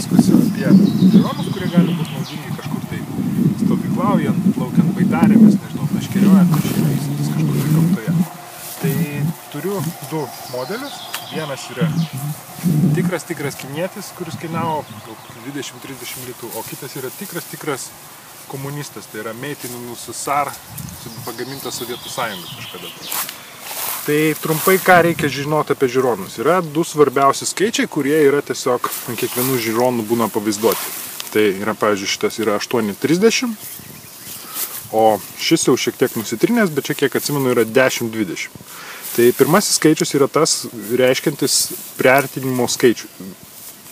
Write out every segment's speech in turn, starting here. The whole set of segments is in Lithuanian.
papasakosiu apie žiūronus, kurie gali būti naudingi kažkur tai stovyklaujant, plaukiant baidarėmis, nežinau, meškeriojant, ar šiaip vystytis kažkur tai gamtoje. Tai turiu du modelius. Vienas yra tikras kinietis, kuris kainavo 20-30 litų, o kitas yra tikras komunistas, tai yra made in USSR, pagamintas Sovietų Sąjungos kažkada. Tai trumpai, ką reikia žinoti apie žiūronus. Yra du svarbiausi skaičiai, kurie yra tiesiog ant kiekvienų žiūronų būna pavaizduoti. Tai yra, pavyzdžiui, šitas yra 8.30, o šis jau šiek tiek nusitrinęs, bet čia kiek atsimenu yra 10.20. Tai pirmasis skaičius yra tas reiškiantis priartinimo skaičių.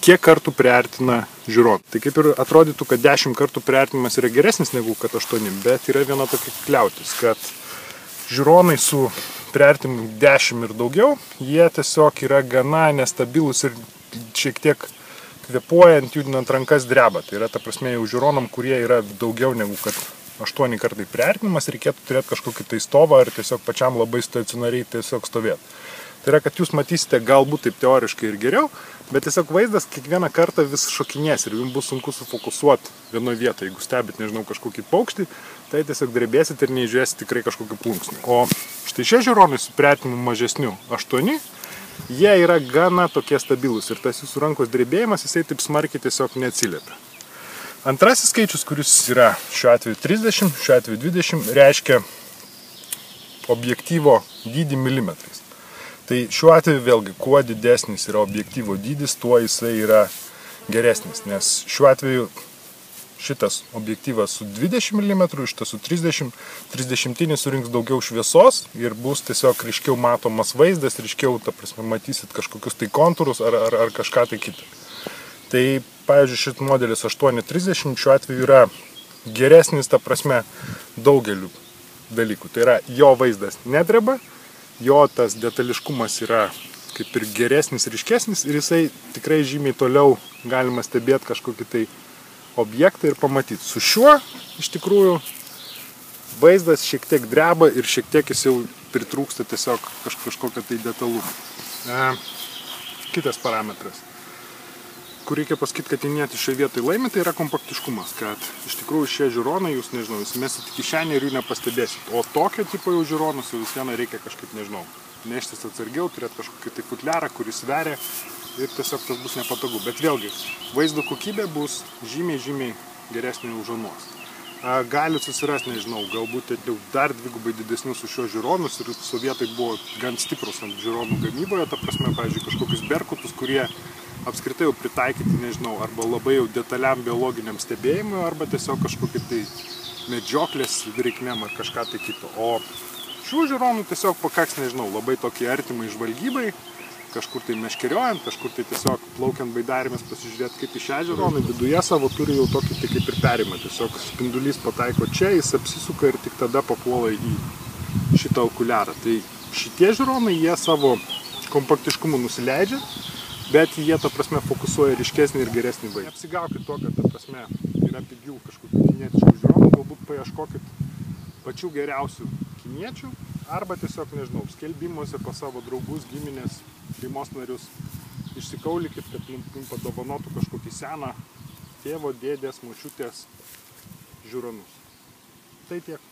Kiek kartų priartina žiūroną. Tai kaip ir atrodytų, kad 10 kartų priartinimas yra geresnis negu kad 8, bet yra viena tokia kliautis, kad žiūronai su priartinimu 10 ir daugiau, jie tiesiog yra gana nestabilus ir šiek tiek kvėpuojant, judinant rankas dreba. Tai yra, ta prasme, jau žiūronam, kurie yra daugiau negu kad 8 kartai priartinimas, reikėtų turėti kažkokį tai stovą ar tiesiog pačiam labai stacionariai tiesiog stovėti. Tai yra, kad jūs matysite galbūt taip teoriškai ir geriau, bet tiesiog vaizdas kiekvieną kartą vis šokinės ir jums bus sunku sufokusuoti vienoje vietoje. Jeigu stebit, nežinau, kažkokį paukštį, tai tiesiog drebėsit ir neįžiūrėsit tikrai kažkokį plunksnį. O štai šie žiūronai su priartinimu mažesniu 8, jie yra gana tokie stabilus ir tas jūsų rankos drebėjimas, jisai taip smarkiai tiesiog neatsiliepia. Antrasis skaičius, kuris yra šiuo atveju 30, šiuo atveju 20, reiškia objektyvo dydį milimetrais. Tai šiuo atveju vėlgi, kuo didesnis yra objektyvo dydis, tuo jisai yra geresnis, nes šiuo atveju šitas objektyvas su 20 mm, šitas su 30, 30 surinks daugiau šviesos ir bus tiesiog ryškiau matomas vaizdas, ryškiau, ta prasme, matysit kažkokius tai kontūrus ar kažką tai kitą. Tai, pavyzdžiui, šit modelis 8.30 šiuo atveju yra geresnis, ta prasme, daugeliu dalykų. Tai yra, jo vaizdas nedreba, jo tas detališkumas yra kaip ir geresnis, ryškesnis ir jisai tikrai žymiai toliau galima stebėti kažkokį tai objektą ir pamatyti. Su šiuo, iš tikrųjų, vaizdas šiek tiek dreba ir šiek tiek jis jau pritrūksta tiesiog kažkokio tai detalumo. Kitas parametras, kur reikia pasakyti, kad Kinietis šioje vietoje laimi, tai yra kompaktiškumas, kad iš tikrųjų šie žiūronai jūs, nežinau, jūs mesit į kišenę ir jų nepastebėsit. O tokio tipo jau žiūronus jau vis vieną reikia kažkaip, nežinau, neštis atsargiau, turėti kažkokį tai futliarą, kuris sveria ir tiesiog tas bus nepatogu. Bet vėlgi, vaizdo kokybė bus žymiai geresnė už anuos. Galit susirasti, nežinau, galbūt jau dar dvigubai didesnius už šios žiūronus ir sovietai buvo gan stiprus ant žiūronų gamyboje, ta prasme, pavyzdžiui, kažkokius berkutus, kurie apskritai jau pritaikyti, nežinau, arba labai jau detaliam biologiniam stebėjimui, arba tiesiog kažkokį tai medžioklės reikmėm ar kažką tai kito. O šių žiūronų tiesiog pakaks, nežinau, labai tokie artimai žvalgybai, kažkur tai meškeriojant, kažkur tai tiesiog plaukiant baidarėmis pasižiūrėti kaip iš ežero. Viduje savo turi jau tokį tai kaip ir perimą, tiesiog spindulys pataiko čia, jis apsisuka ir tik tada papuola į šitą okuliarą. Tai šitie žiūronai, jie savo kompaktiškumu nusileidžia, bet jie, ta prasme, fokusuoja ryškesnį ir geresnį vaizdą. Neapsigaukit to, kad, ta prasme, yra pigių kažkokių kinietiškų žiūronų, galbūt paieškokit pačių geriausių kiniečių, arba tiesiog, nežinau, skelbimuose pas savo draugus, giminės, šeimos narius išsikaulikit, kad jums padovanotų kažkokį seną tėvo, dėdės, močiutės žiūronus. Tai tiek.